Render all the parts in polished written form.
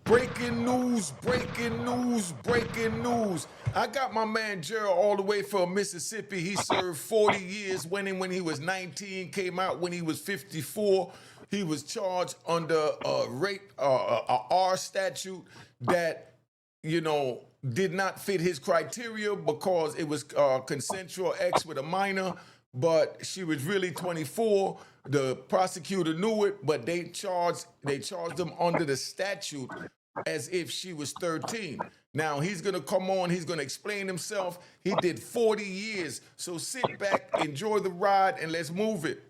Breaking news, breaking news, breaking news. I got my man Jerald all the way from Mississippi. He served 40 years, went in when he was 19, came out when he was 54. He was charged under a R statute that, did not fit his criteria because it was consensual X with a minor, but she was really 24. The prosecutor knew it, but they charged him under the statute as if she was 13. Now he's gonna come on, he's gonna explain himself. He did 40 years. So sit back, enjoy the ride, and let's move it.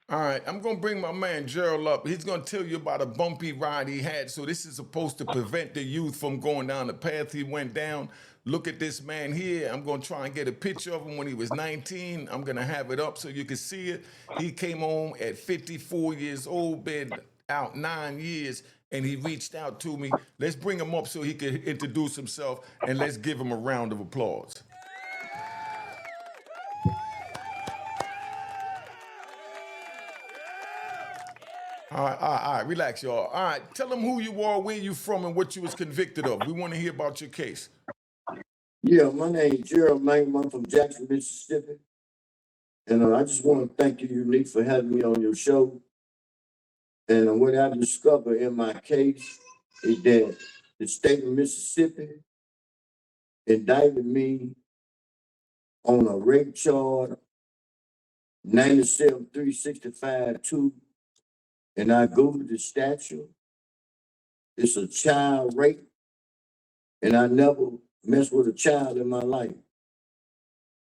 All right, I'm gonna bring my man Jerald up. He's gonna tell you about a bumpy ride he had. So this is supposed to prevent the youth from going down the path he went down. Look at this man here. I'm gonna try and get a picture of him when he was 19. I'm gonna have it up so you can see it. He came home at 54 years old, been out 9 years, and he reached out to me. Let's bring him up so he can introduce himself, and let's give him a round of applause. All right, relax, y'all. All right, tell them who you are, where you from, and what you was convicted of. We want to hear about your case. Yeah, my name is Jerald, man. I'm from Jackson, Mississippi. And I just want to thank you, Unique, for having me on your show. And what I discovered in my case is that the state of Mississippi indicted me on a rape charge, 97-365-2. And I Googled the statute. It's a child rape. And I never messed with a child in my life.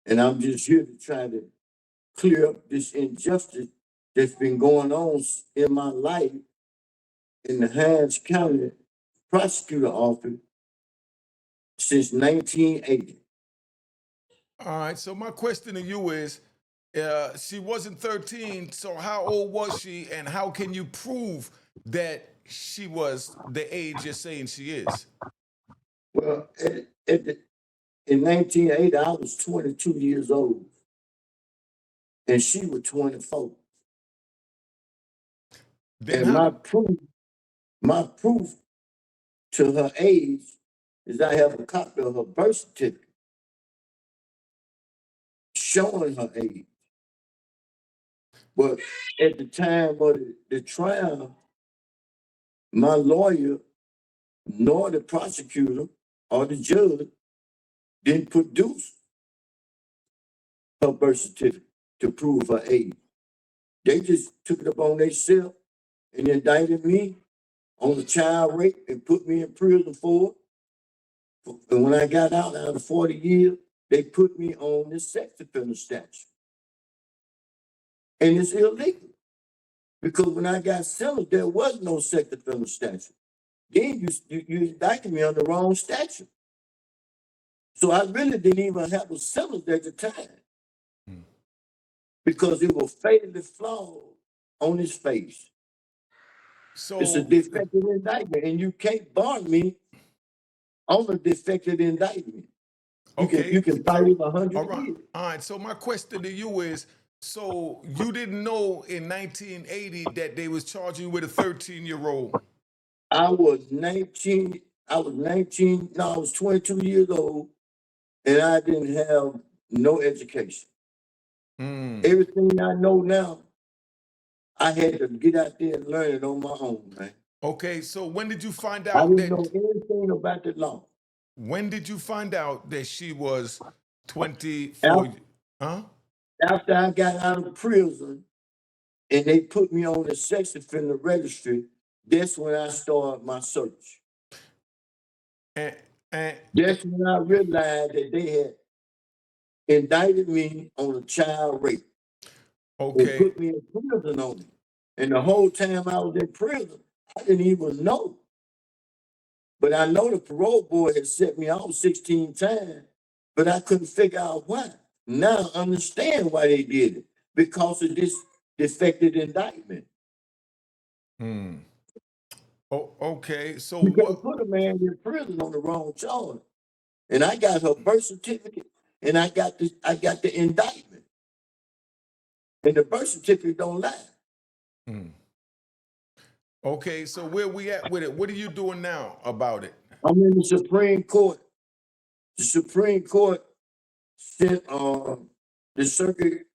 And I'm just here to try to clear up this injustice that's been going on in my life in the Harris County Prosecutor Office since 1980. All right, so my question to you is, she wasn't 13, so how old was she, and how can you prove that she was the age you're saying she is? Well, in 1980, I was 22 years old, and she was 24. Then And how? my proof to her age is I have a copy of her birth certificate showing her age. But at the time of the trial, my lawyer, nor the prosecutor or the judge didn't produce her birth certificate to prove her age. They just took it up on themselves and indicted me on the child rape and put me in prison for it. And when I got out after 40 years, they put me on the sex offender statute. And it's illegal. Because when I got sentenced, there was no sex offender statute. Then you indicted me on the wrong statute. So I really didn't even have a sentence at the time. Because it was fatally flawed on his face. So It's a defective indictment, and you can't bar me on a defective indictment. You can fight it 100 years. All right. So my question to you is, so you didn't know in 1980 that they was charging you with a 13-year-old? I was 19. I was 19. No, I was 22 years old, and I didn't have no education. Everything I know now, I had to get out there and learn it on my own, man. Okay, so when did you find I out didn't know anything about the law. when did you find out that she was 24? After I got out of prison and they put me on the sex offender registry, that's when I started my search. And That's when I realized that they had indicted me on a child rape. okay, They put me in prison on it. And the whole time I was in prison, I didn't even know But I know the parole board had set me out 16 times, but I couldn't figure out why. Now I understand why they did it. Because of this defective indictment. Oh, okay. So You can't what? put a man in prison on the wrong charge. And I got her birth certificate and I got the indictment. And the birth certificate don't lie. Okay, so where we at with it? What are you doing now about it? I'm in the Supreme Court. The Supreme Court sent the circuit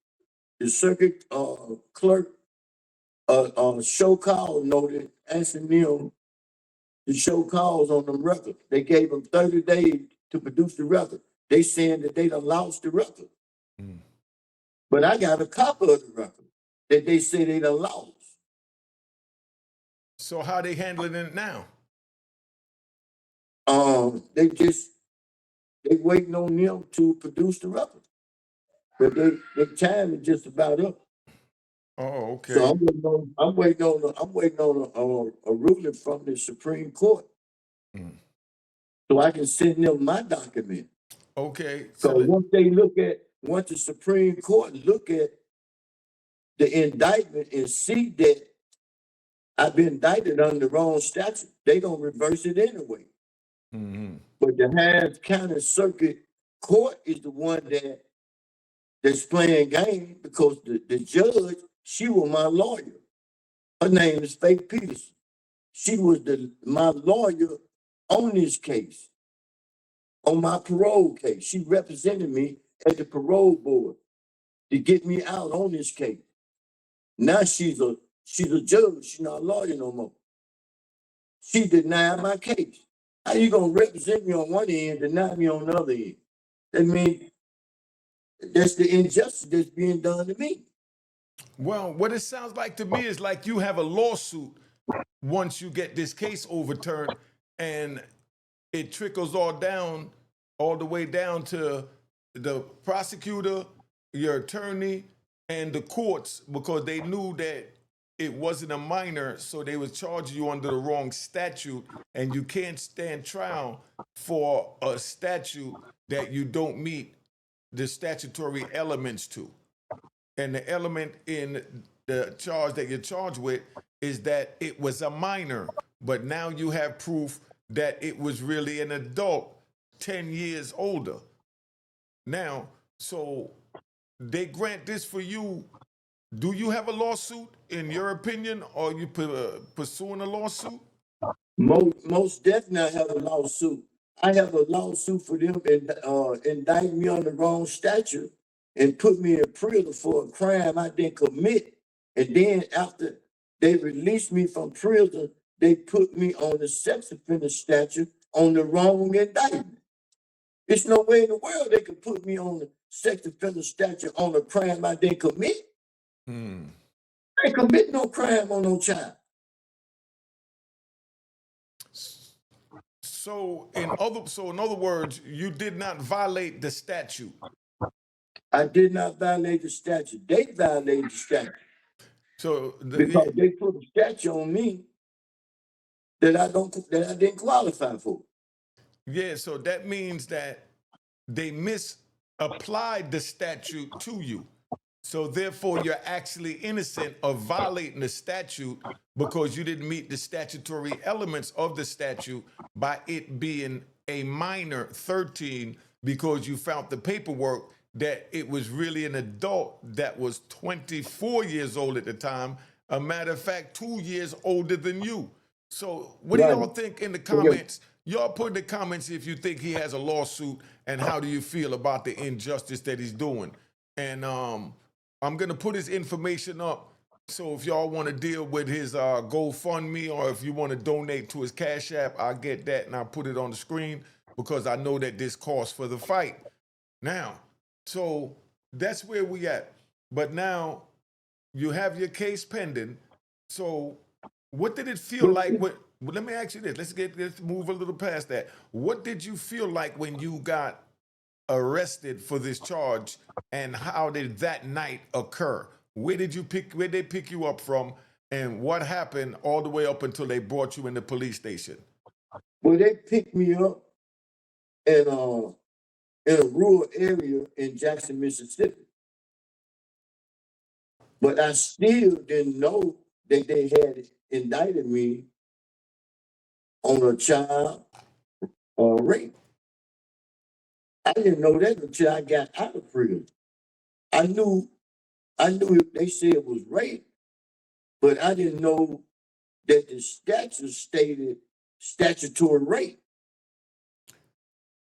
clerk show cause notice asking them to show cause on the record. They gave them 30 days to produce the record. They saying that they done lost the record. But I got a copy of the record that they say they done lost. So how they handling it now? They waiting on them to produce the record. But their time is just about up. Oh, okay. So I'm waiting on a ruling from the Supreme Court. So I can send them my document. Okay. So once the Supreme Court look at the indictment and see that I've been indicted under the wrong statute, they gonna reverse it anyway. But the Harris County Circuit Court is the one that's playing game because the judge, she was my lawyer. Her name is Faith Peterson. She was my lawyer on this case, on my parole case. She represented me at the parole board to get me out on this case. Now she's a judge. She's not a lawyer no more. She denied my case. How you gonna represent me on one end, deny me on the other end? That means that's the injustice that's being done to me. Well, what it sounds like to me is like you have a lawsuit once you get this case overturned, and it trickles all the way down to the prosecutor, your attorney, and the courts, because they knew that it wasn't a minor, so they was charging you under the wrong statute, and you can't stand trial for a statute that you don't meet the statutory elements to. And the element in the charge that you're charged with is that it was a minor, but now you have proof that it was really an adult 10 years older. Now, so they grant this for you. Do you have a lawsuit in your opinion, or are you pursuing a lawsuit? Most definitely I have a lawsuit. I have a lawsuit for them indict me on the wrong statute and put me in prison for a crime I didn't commit. And then after they released me from prison, they put me on the sex offender statute on the wrong indictment. There's no way in the world they could put me on the sex offender statute on a crime I didn't commit. I ain't commit no crime on no child. So in other words, you did not violate the statute. I did not violate the statute. They violated the statute. So because they put a statute on me that I didn't qualify for. Yeah, so that means that they misapplied the statute to you. So therefore, you're actually innocent of violating the statute because you didn't meet the statutory elements of the statute by it being a minor 13, because you found the paperwork that it was really an adult that was 24 years old at the time. A matter of fact, 2 years older than you. So what do y'all think in the comments? Y'all put in the comments if you think he has a lawsuit, and how do you feel about the injustice that he's doing. And I'm going to put his information up. So if y'all want to deal with his GoFundMe, or if you want to donate to his Cash App, I'll get that and I'll put it on the screen, because I know that this costs for the fight. Now, so that's where we at. But now you have your case pending. So what did it feel like? Let me ask you this. Let's move a little past that. What did you feel like when you got arrested for this charge, and how did that night occur? Where they pick you up from, and what happened all the way up until they brought you in the police station? Well, they picked me up in a rural area in Jackson, Mississippi. But I still didn't know that they had indicted me on a child rape. I didn't know that until I got out of prison. I knew they said it was rape, but I didn't know that the statute stated statutory rape.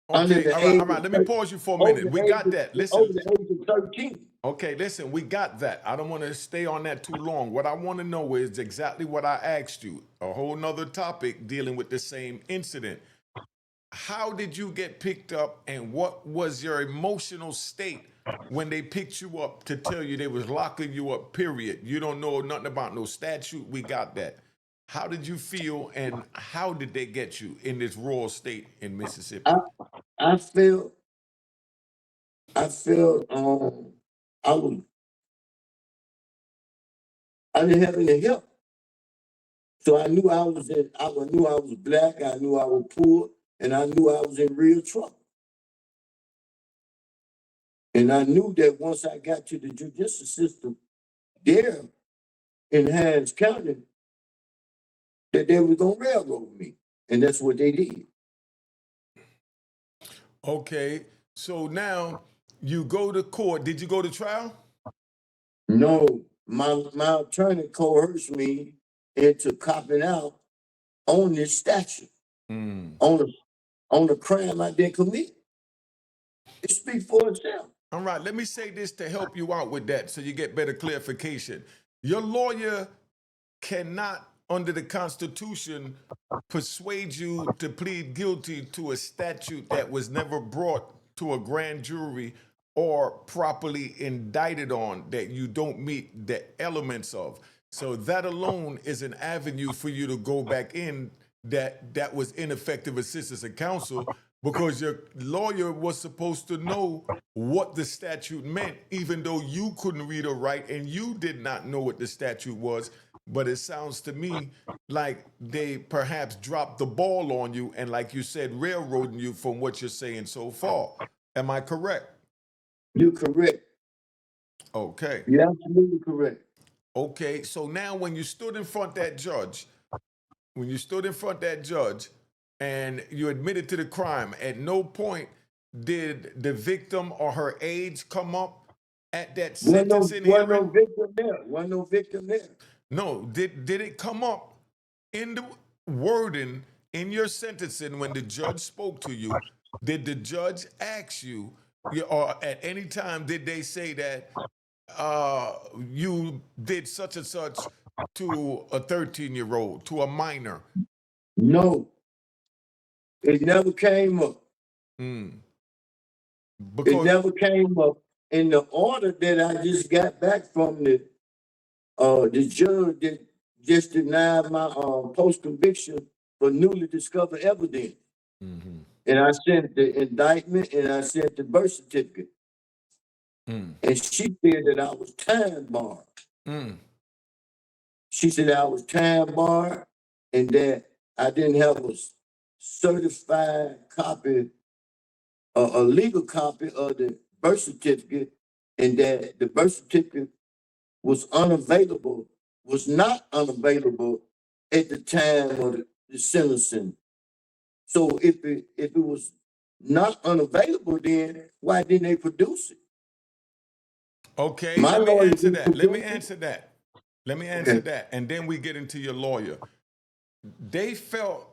Under Okay, the all right, age all right. of Let me 30, pause you for a over minute. the We age got of, that. over Listen. the age of 13. Okay, listen, we got that. I don't want to stay on that too long. What I want to know is exactly what I asked you. A whole nother topic dealing with the same incident. How did you get picked up, and what was your emotional state when they picked you up to tell you they was locking you up, period? You don't know nothing about no statute. We got that. How did you feel, and how did they get you in this rural state in Mississippi? I I felt I felt I was I didn't have any help. So I knew I knew I was black, I knew I was poor, and I knew I was in real trouble. And I knew that once I got to the judicial system there in Harris County, that they were gonna railroad me. And that's what they did. Okay, so now you go to court. Did you go to trial? No, my attorney coerced me into copping out on this statute, Mm. on the crime I didn't commit. It speaks for itself. All right, let me say this to help you out with that so you get better clarification. Your lawyer cannot, under the Constitution, persuade you to plead guilty to a statute that was never brought to a grand jury or properly indicted on that you don't meet the elements of. So that alone is an avenue for you to go back in that was ineffective assistance of counsel because your lawyer was supposed to know what the statute meant, even though you couldn't read or write and you did not know what the statute was. But it sounds to me like they perhaps dropped the ball on you and, like you said, railroading you from what you're saying so far. Am I correct? You're correct. Okay. You're absolutely correct. Okay. So now when you stood in front of that judge, and you admitted to the crime, at no point did the victim or her age come up at that sentencing hearing? Wasn't no victim there. No, did it come up in the wording in your sentencing when the judge spoke to you? Did the judge ask you, or at any time did they say that you did such and such to a 13-year-old, to a minor? No, it never came up. Mm. It Because never came up. In the order that I just got back from the judge that just denied my post conviction for newly discovered evidence. Mhm. And I sent the indictment and I sent the birth certificate. Mm. And she said that I was time barred. Mm. She said I was time barred and that I didn't have a certified copy, a legal copy of the birth certificate, and that the birth certificate was not unavailable at the time of the sentencing. So if it was not unavailable, then why didn't they produce it? Okay, My let me lawyer answer didn't that. Let me produce it. answer that. Let me answer Okay. that. And then we get into your lawyer. They felt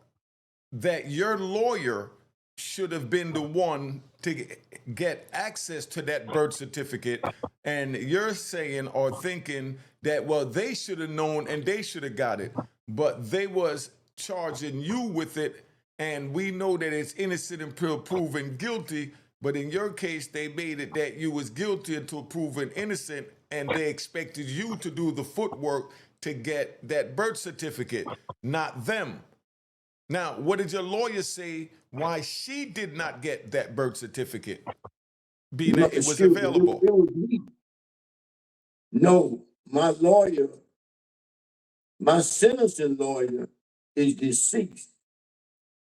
that your lawyer should have been the one to get access to that birth certificate. And you're saying or thinking that, well, they should have known and they should have got it. But they was charging you with it. And we know that it's innocent until proven guilty. But in your case, they made it that you was guilty until proven innocent. And they expected you to do the footwork to get that birth certificate, not them. Now, what did your lawyer say why she did not get that birth certificate, being No, that it was excuse me, available? it was me. No, my lawyer, my sentencing lawyer is deceased.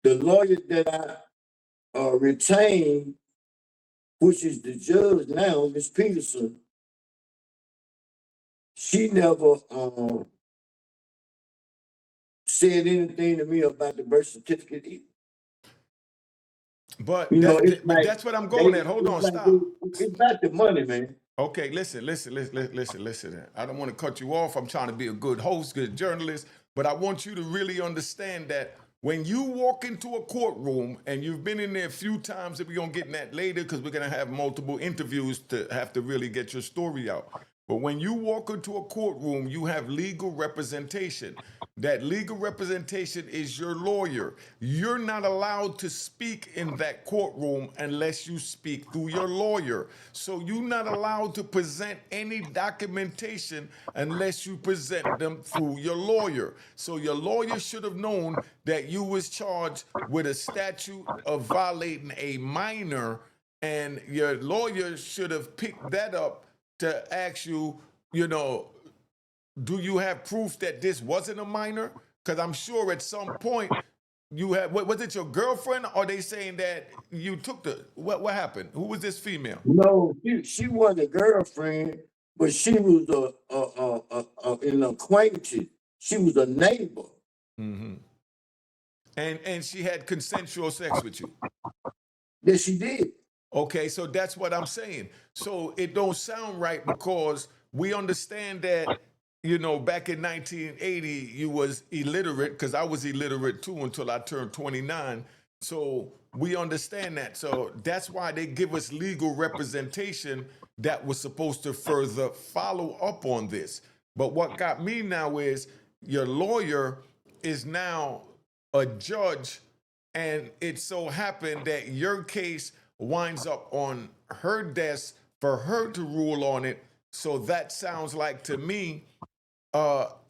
the lawyer that I retained, which is the judge now, Miss Peterson, she never said anything to me about the birth certificate either. But You know, it's but like that's what I'm going at. Hold on, stop. it's about the money, man. Okay, listen. I don't want to cut you off. I'm trying to be a good host, good journalist, but I want you to really understand that when you walk into a courtroom, and you've been in there a few times, and we're going to get in that later because we're going to have multiple interviews to have to really get your story out. But when you walk into a courtroom, you have legal representation. That legal representation is your lawyer. You're not allowed to speak in that courtroom unless you speak through your lawyer. So you're not allowed to present any documentation unless you present them through your lawyer. So your lawyer should have known that you was charged with a statute of violating a minor, and your lawyer should have picked that up to ask you, you know, do you have proof that this wasn't a minor? Because I'm sure at some point you had, was it your girlfriend? Or are they saying that you took what happened? Who was this female? No, she wasn't a girlfriend, but she was an acquaintance. She was a neighbor. Mm-hmm. And she had consensual sex with you. Yes, she did. Okay, so that's what I'm saying. So it don't sound right, because we understand that, you know, back in 1980, you was illiterate, because I was illiterate too until I turned 29. So we understand that. So that's why they give us legal representation that was supposed to further follow up on this. But what got me now is your lawyer is now a judge, and it so happened that your case winds up on her desk for her to rule on it. So that sounds like to me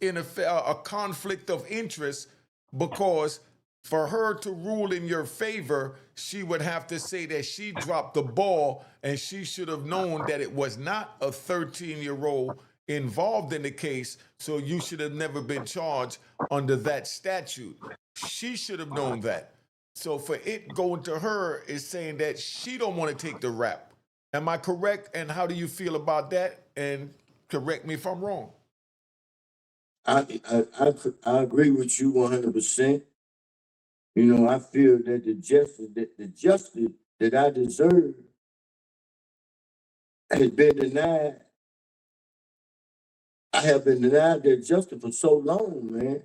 in a conflict of interest, because for her to rule in your favor, she would have to say that she dropped the ball, and she should have known that it was not a 13-year-old involved in the case, so you should have never been charged under that statute. She should have known that. So for it going to her is saying that she don't want to take the rap. Am I correct? And how do you feel about that? And correct me if I'm wrong. I agree with you 100%. You know, I feel that the justice that I deserve has been denied. I have been denied that justice for so long, man,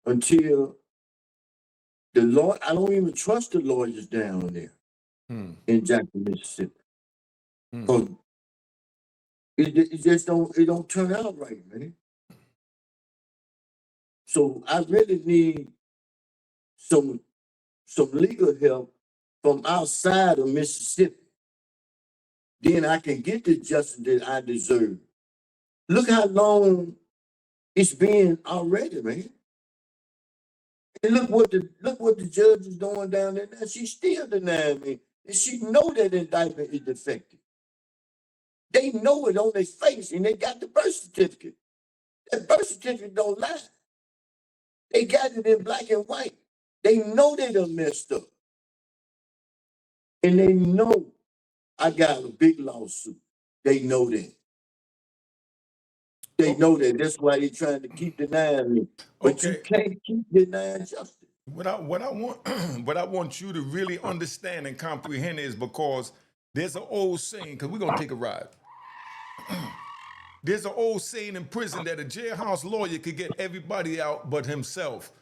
until the law. I don't even trust the lawyers down there in Jackson, Mississippi. Because it just don't turn out right, man. So I really need some legal help from outside of Mississippi. Then I can get the justice that I deserve. Look how long it's been already, man. And look what the judge is doing down there now. She's still denying me. And she know that indictment is defective. They know it on their face, and they got the birth certificate. That birth certificate don't lie. They got it in black and white. They know they done messed up. And they know I got a big lawsuit. They know that. They know that. That's why they're trying to keep denying me. But you can't keep denying justice. What I want what I want you to really understand and comprehend is, because there's an old saying, because we're gonna take a ride. There's an old saying in prison that a jailhouse lawyer could get everybody out but himself.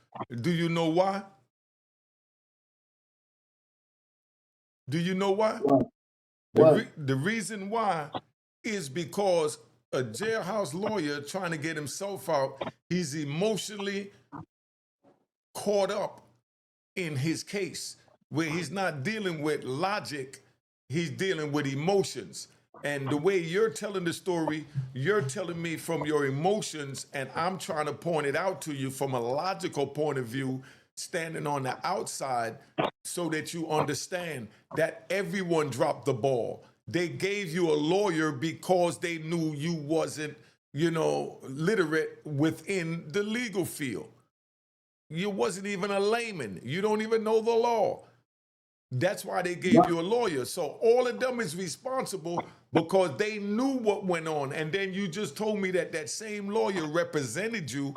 Do you know why? Do you know why? The reason why is because a jailhouse lawyer trying to get himself out, he's emotionally caught up in his case, where he's not dealing with logic, he's dealing with emotions. And the way you're telling the story, you're telling me from your emotions, and I'm trying to point it out to you from a logical point of view, standing on the outside, so that you understand that everyone dropped the ball. They gave you a lawyer because they knew you wasn't, literate within the legal field. you wasn't even a layman. You don't even know the law. That's why they gave Right. you a lawyer. So all of them is responsible because they knew what went on. And then you just told me that that same lawyer represented you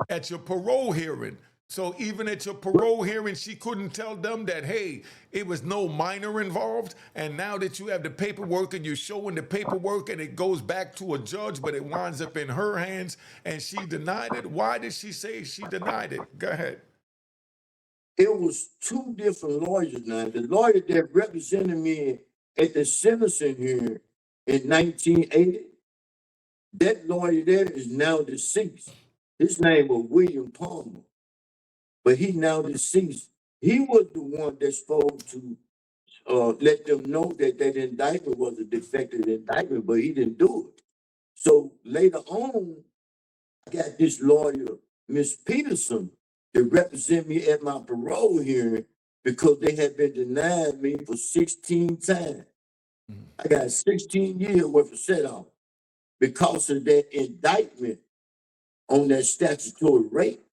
at your parole hearing. So even at your parole hearing, she couldn't tell them that, hey, it was no minor involved. And now that you have the paperwork and you're showing the paperwork and it goes back to a judge, but it winds up in her hands and she denied it. Why did she say she denied it? Go ahead. It was two different lawyers now. The lawyer that represented me at the sentencing hearing in 1980, that lawyer there is now deceased. His name was William Palmer, but he now deceased. He was the one that's supposed to let them know that that indictment was a defective indictment, but he didn't do it. So later on, I got this lawyer, Miss Peterson, to represent me at my parole hearing because they had been denying me for 16 times. I got 16 years worth of set off because of that indictment on that statutory rape.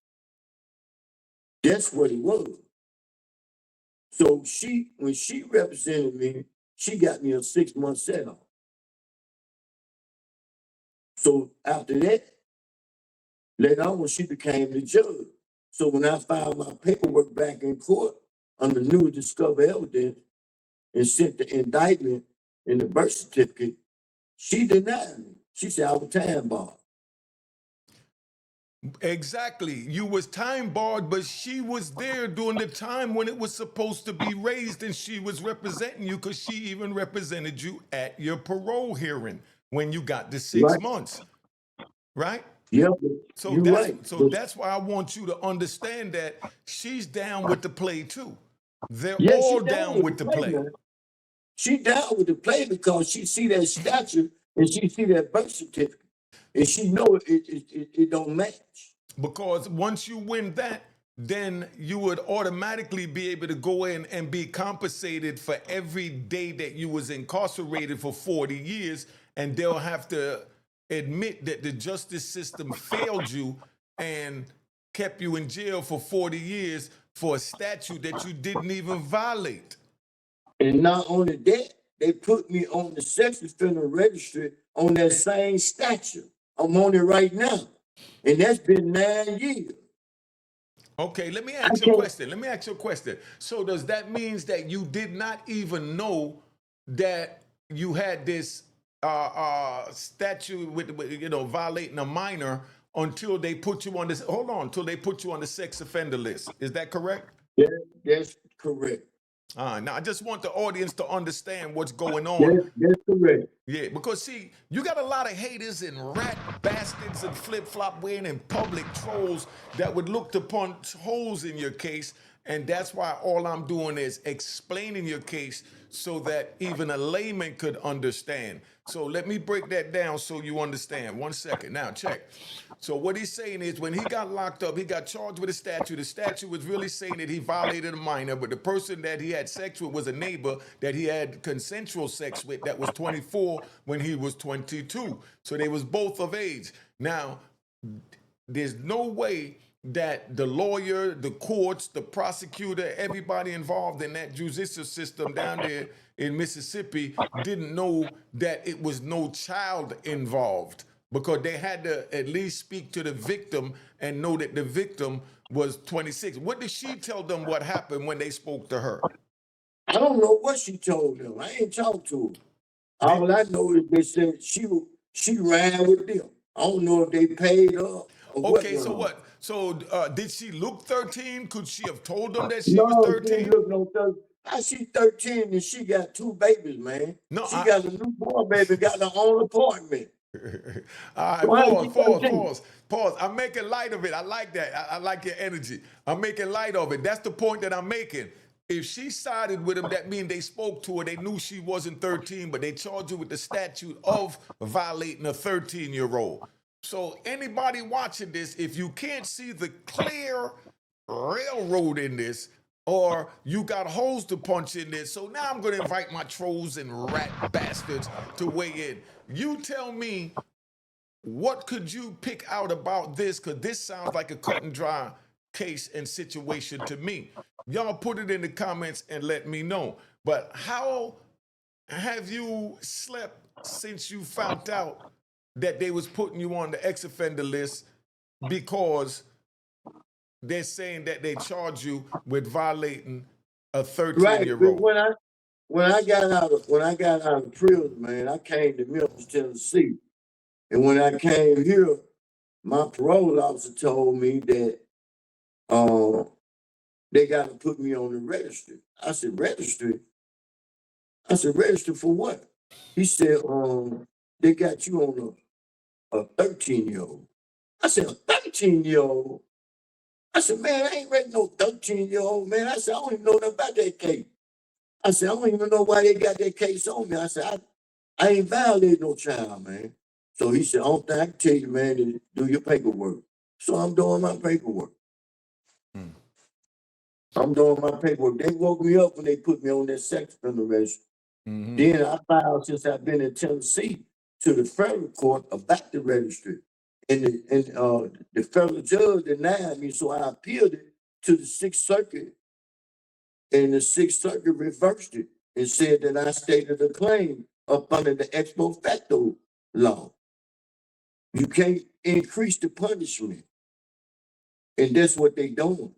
That's what it was. So when she represented me, she got me a 6-month set off. So after that, later on, she became the judge. So when I filed my paperwork back in court under newly discovered evidence and sent the indictment and the birth certificate, she denied me. She said I was time barred. Exactly. You was time barred, but she was there during the time when it was supposed to be raised, and she was representing you because she even represented you at your parole hearing when you got the 6 Right? months, right? Yeah, So you're that's right. so But that's why I want you to understand that she's down with the play too. They're yeah, she all down down with with the the play, play. man. She down with the play because she see that statute and she see that birth certificate and she know it don't match. Because once you win that, then you would automatically be able to go in and be compensated for every day that you was incarcerated for 40 years, and they'll have to admit that the justice system failed you and kept you in jail for 40 years for a statute that you didn't even violate. And not only that, they put me on the sex offender registry on that same statute. I'm on it right now. And that's been 9 years. Okay, let me I ask you a can't. question. Let me ask you a question. So does that means that you did not even know that you had this statute with violating a minor until they put you on this? Hold on, until they put you on the sex offender list. Is that correct? Yeah, that's correct. Now I just want the audience to understand what's going on. That's correct. Yeah, because see, you got a lot of haters and rat bastards and flip-flop wearing and public trolls that would look to punch holes in your case, and that's why all I'm doing is explaining your case so that even a layman could understand. So let me break that down so you understand. 1 second. Now check. So what he's saying is when he got locked up, he got charged with a statute. The statute was really saying that he violated a minor, but the person that he had sex with was a neighbor that he had consensual sex with that was 24 when he was 22. So they was both of age. Now, there's no way that the lawyer, the courts, the prosecutor, everybody involved in that judicial system down there in Mississippi didn't know that it was no child involved because they had to at least speak to the victim and know that the victim was 26. What did she tell them what happened when they spoke to her? I don't know what she told them. I ain't talked to her. Did, All I know is they said she ran with them. I don't know if they paid her or what okay, went so on. what? So did she look 13? Could she have told them that she was No, she didn't 13? look no 30. I see 13 and she got 2 babies, man. No, She got a newborn baby, got her own apartment. all right, So how pause, she pause, 13? pause, pause. I'm making light of it. I like that. I like your energy. I'm making light of it. That's the point that I'm making. If she sided with him, that means they spoke to her. They knew she wasn't 13, but they charged her with the statute of violating a 13-year-old. So anybody watching this, if you can't see the clear railroad in this, or you got holes to punch in this. So now I'm going to invite my trolls and rat bastards to weigh in. You tell me, what could you pick out about this? Because this sounds like a cut and dry case and situation to me. Y'all put it in the comments and let me know. But how have you slept since you found out that they was putting you on the ex-offender list because they're saying that they charge you with violating a Right. But 13-year-old? when I got out of prison, man, I came to Memphis, Tennessee. And when I came here, my parole officer told me that they got to put me on the registry. I said, registry? I said, register for what? He said, they got you on a 13-year-old. I said, a 13-year-old? I said, man, I ain't ready no 13-year-old, man. I said, I don't even know nothing about that case. I said, I don't even know why they got that case on me. I said, I ain't violated no child, man. So he said, I don't think I can tell you, man, to do your paperwork. So I'm doing my paperwork. I'm doing my paperwork. They woke me up when they put me on that sex offender registry. Then I filed, since I've been in Tennessee, to the federal court about the registry. And the federal judge denied me, so I appealed it to the Sixth Circuit. And the Sixth Circuit reversed it and said that I stated a claim up under the ex post facto law. You can't increase the punishment. And that's what they doing.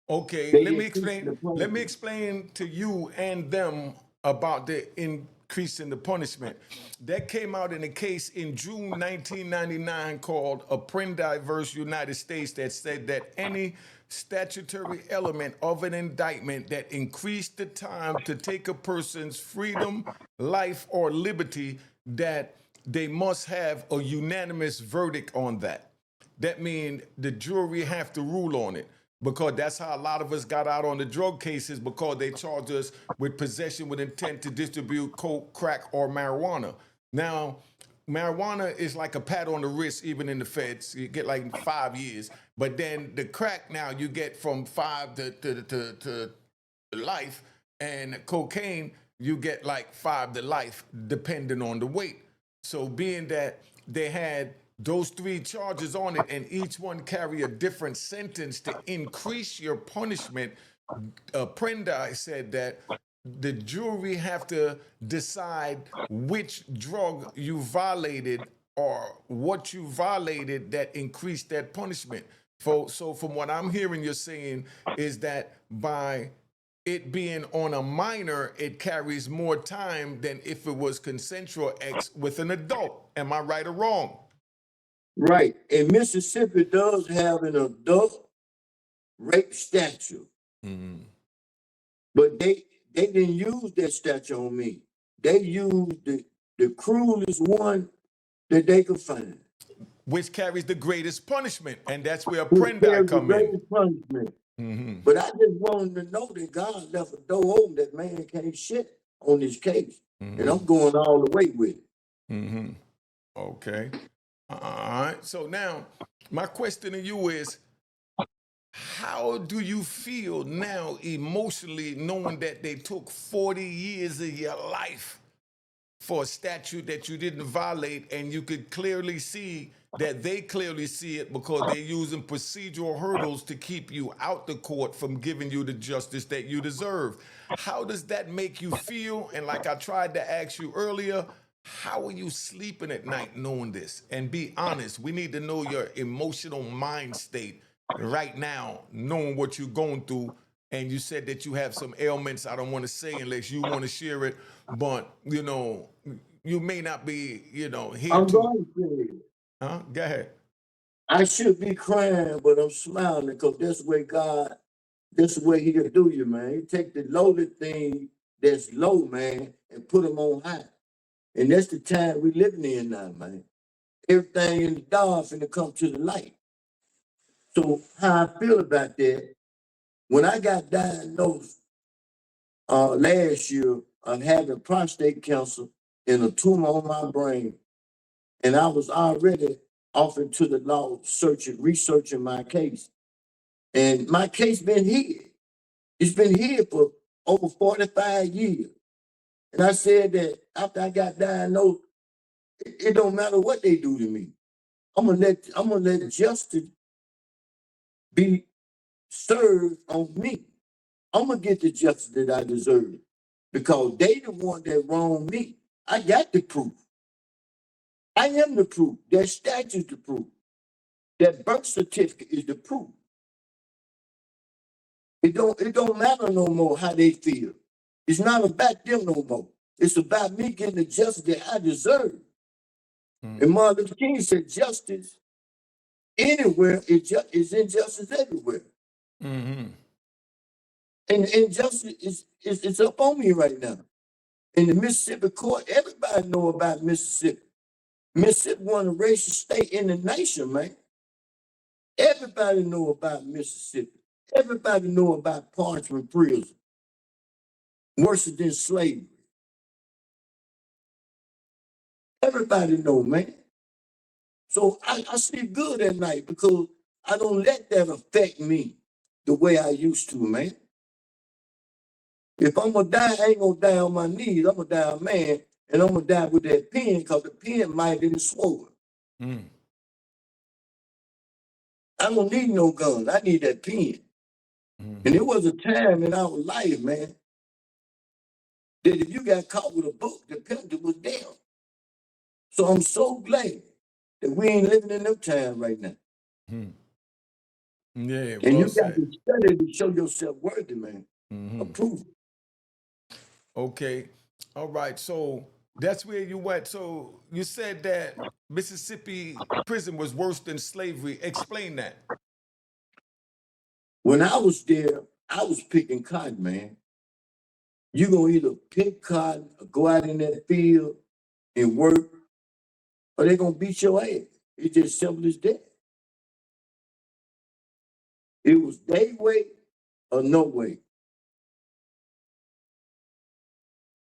Okay, They let me increasing the punishment. explain to you and them about the increase in the punishment. That came out in a case in June 1999 called Apprendi versus United States that said that any statutory element of an indictment that increased the time to take a person's freedom, life, or liberty, that they must have a unanimous verdict on that. That means the jury have to rule on it, because that's how a lot of us got out on the drug cases, because they charged us with possession with intent to distribute coke, crack, or marijuana. Now, marijuana is like a pat on the wrist, even in the feds. You get like 5 years. But then the crack now you get from 5 to life, and cocaine you get like 5 to life, depending on the weight. So being that they had those 3 charges on it, and each one carry a different sentence to increase your punishment, Apprendi said that the jury have to decide which drug you violated or what you violated that increased that punishment. So from what I'm hearing you're saying is that by it being on a minor, it carries more time than if it was consensual X with an adult. Am I right or wrong? Right. And Mississippi does have an adult rape statute. But they didn't use that statute on me. They used the cruelest one that they could find. Which carries the greatest punishment, and that's where Who Apprendi carries the come in. greatest punishment. But I just wanted to know that God left a door open, that man can't shit on this case. And I'm going all the way with it. Okay. All right. So now, my question to you is, how do you feel now emotionally knowing that they took 40 years of your life for a statute that you didn't violate, and you could clearly see that they clearly see it because they're using procedural hurdles to keep you out the court from giving you the justice that you deserve? How does that make you feel? And like I tried to ask you earlier, how are you sleeping at night knowing this? And be honest, we need to know your emotional mind state right now, knowing what you're going through. And you said that you have some ailments I don't want to say unless you want to share it, but you may not be, here I'm to. going to say it. Huh? Go ahead. I should be crying, but I'm smiling because that's the way he'll do you, man. He take the loaded thing that's low, man, and put them on high. And that's the time we living in now, man. Everything in the dark finna come to the light. So how I feel about that, when I got diagnosed last year of having prostate cancer and a tumor on my brain, and I was already off into the law researching my case. And my case been hid. It's been hid for over 45 years. And I said that after I got diagnosed, it don't matter what they do to me. I'm gonna let justice be served on me. I'm gonna get the justice that I deserve because they the one that wronged me. I got the proof. I am the proof. That statute the proof. That birth certificate is the proof. It don't matter no more how they feel. It's not about them no more. It's about me getting the justice that I deserve. And Martin Luther King said justice anywhere is injustice everywhere. And injustice is up on me right now. In the Mississippi court, everybody know about Mississippi. Mississippi one of the racist state in the nation, man. Everybody know about Mississippi. Everybody know about parchment prison. Worse than slavery. Everybody know, man. So I sleep good at night because I don't let that affect me the way I used to, man. If I'm gonna die, I ain't gonna die on my knees. I'm gonna die a man, and I'm gonna die with that pen because the pen might have been swollen. I don't need no gun. I need that pen. And there was a time in our life, man, that if you got caught with a book, the penalty was death. So I'm so glad that we ain't living in no time right now. Yeah, And well you got said. to study to show yourself worthy, man. Approve. Okay. All right. So that's where you went. So you said that Mississippi prison was worse than slavery. Explain that. When I was there, I was picking cotton, man. You gonna either pick cotton or go out in that field and work, or they gonna beat your ass. It's just simple as that. It was their way or no way.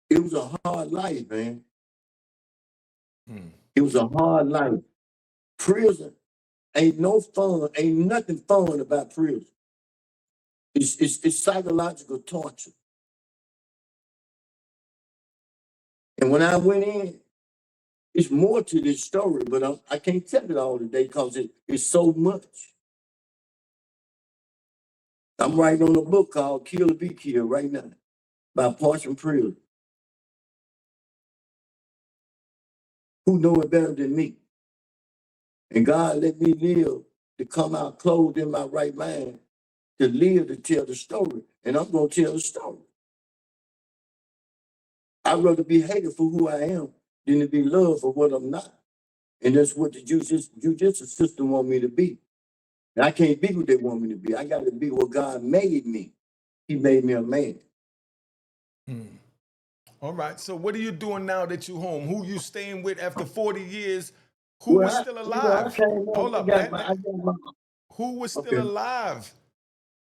It was a hard life, man. It was a hard life. Prison ain't no fun, ain't nothing fun about prison. It's psychological torture. And when I went in, it's more to this story, but I can't tell it all today because it's so much. I'm writing on a book called Kill or Be Killed right now by Parchment Prison. Who know it better than me? And God let me live to come out clothed in my right mind, to live to tell the story. And I'm going to tell the story. I'd rather be hated for who I am than to be loved for what I'm not. And that's what the judicial system want me to be. And I can't be what they want me to be. I got to be what God made me. He made me a man. All right. So what are you doing now that you're home? Who you staying with after 40 years? Who was still alive? Hold up. Who was still alive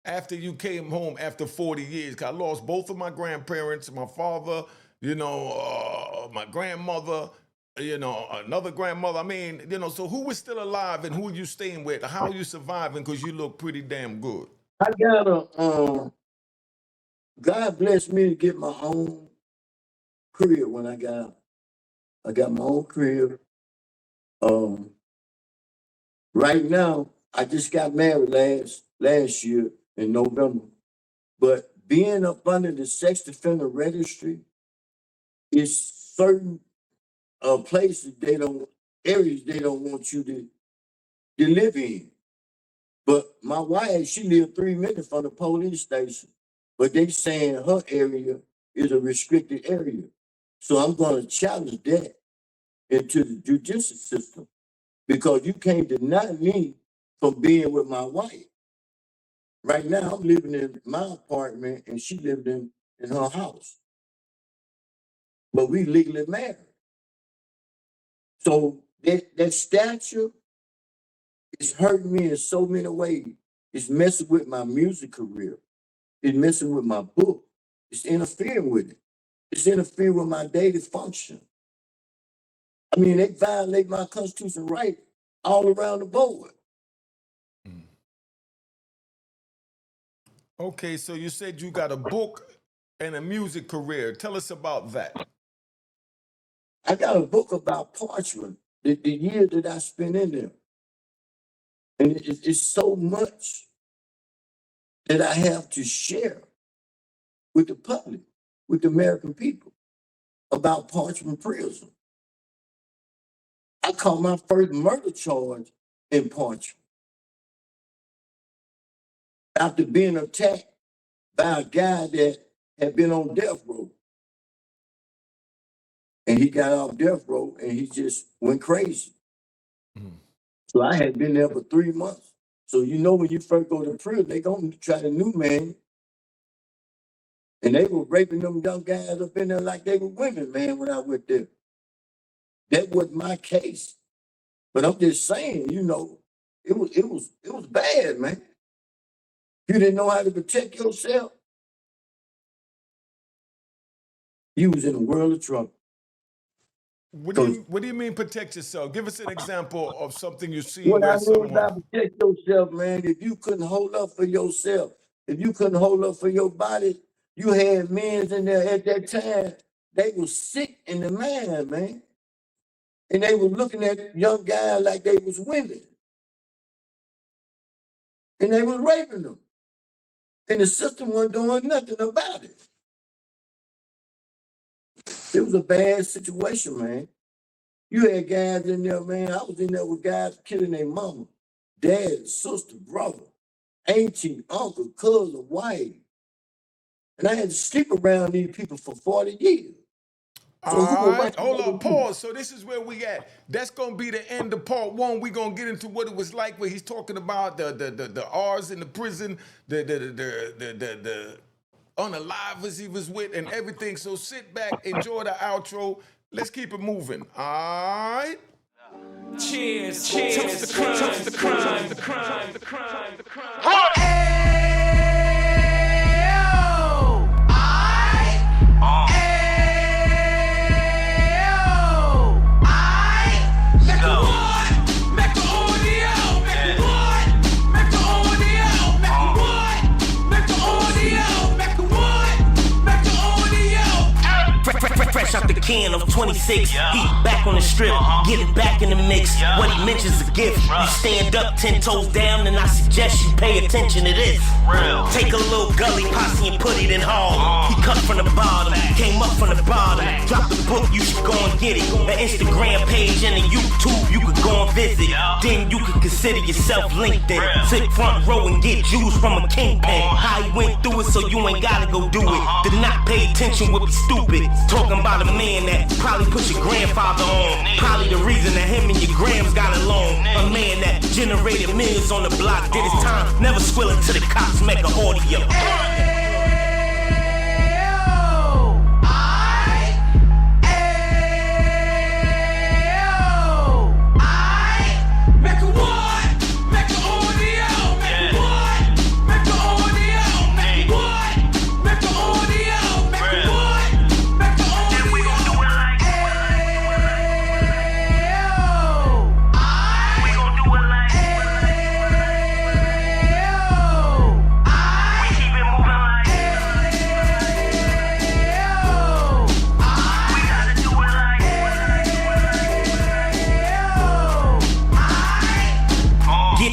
after you came home after 40 years? 'Cause I lost both of my grandparents, my father, my grandmother, another grandmother. I mean, so who was still alive and who are you staying with? How are you surviving? Because you look pretty damn good. I got God blessed me to get my own crib when I got out. I got my own crib. Right now, I just got married last year in November. But being up under the sex offender registry is certain places areas they don't want you to live in. But my wife, she lived 3 minutes from the police station, but they saying her area is a restricted area. So I'm going to challenge that into the judicial system because you can't deny me from being with my wife. Right now, I'm living in my apartment and she lived in her house. But we legally married. So that statute is hurting me in so many ways. It's messing with my music career. It's messing with my book. It's interfering with it. It's interfering with my daily function. I mean, they violate my constitutional right all around the board. Okay, so you said you got a book and a music career. Tell us about that. I got a book about parchment, the year that I spent in there. And it's so much that I have to share with the public, with the American people, about Parchment Prison. I caught my first murder charge in Parchment after being attacked by a guy that had been on death row. And he got off death row and he just went crazy. So I had been there for 3 months. So you know when you first go to prison, they gonna try to new man. And they were raping them young guys up in there like they were women, man, when I went there. That wasn't my case. But I'm just saying, you know, it was bad, man. You didn't know how to protect yourself. You was in a world of trouble. What do you mean protect yourself? Give us an example of something you've seen What where I mean someone... by protect yourself, man, if you couldn't hold up for yourself, if you couldn't hold up for your body, you had men in there at that time, they were sick in the mind, man. And they were looking at young guys like they was women. And they was raping them. And the system wasn't doing nothing about it. It was a bad situation, man. You had guys in there, man. I was in there with guys killing their mama, dad, sister, brother, auntie, uncle, cousin, wife. And I had to sleep around these people for 40 years. So all right, hold up, pause. So this is where we at. That's gonna be the end of part one. We're gonna get into what it was like where he's talking about the R's in the prison, the unalivers he was with and everything. So sit back, enjoy the outro. Let's keep it moving. All right. Cheers, cheers, toast the crime, toast the crime, the crime, the crime, the crime. Fresh out the can of 26, he back on the strip, getting back in the mix. What he mentions is a gift. You stand up 10 toes down, and I suggest you pay attention to this. Take a little gully posse and put it in hall. He cut from the bottom, came up from the bottom. Drop the book, you should go and get it. An Instagram page and a YouTube, you could go and visit. Then you could consider yourself LinkedIn. Sit front row and get Jews from a kingpin. How he went through it, so you ain't gotta go do it. Did not pay attention would be stupid. Talking about a man that probably put your grandfather on. Probably the reason that him and your grams got along. A man that generated millions on the block, did his time, never squilling to the cops, Mecca audio.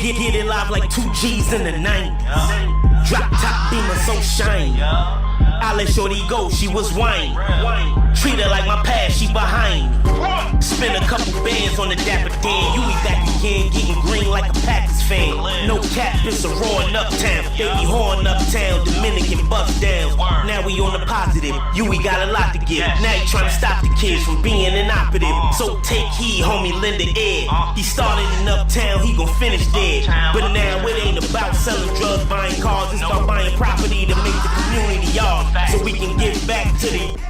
Get it live like 2 G's in the 90s. Drop top beamer so shiny. I let shorty go, she was whining. Treat her like my past, she behind me. Spend a couple bands on the Dapper Dan. You eat back again, getting green like a Packers fan. No cap, it's a roaring uptown. They be horn uptown, Dominican bust downs. Now we on the positive, we got a lot to give. Now you trying to stop the kids from being inoperative. So take heed, homie, lend it air. He started in uptown, he gon' finish dead. But now it ain't about selling drugs, buying cars. It's about buying property to make the community yard. So we can get back to the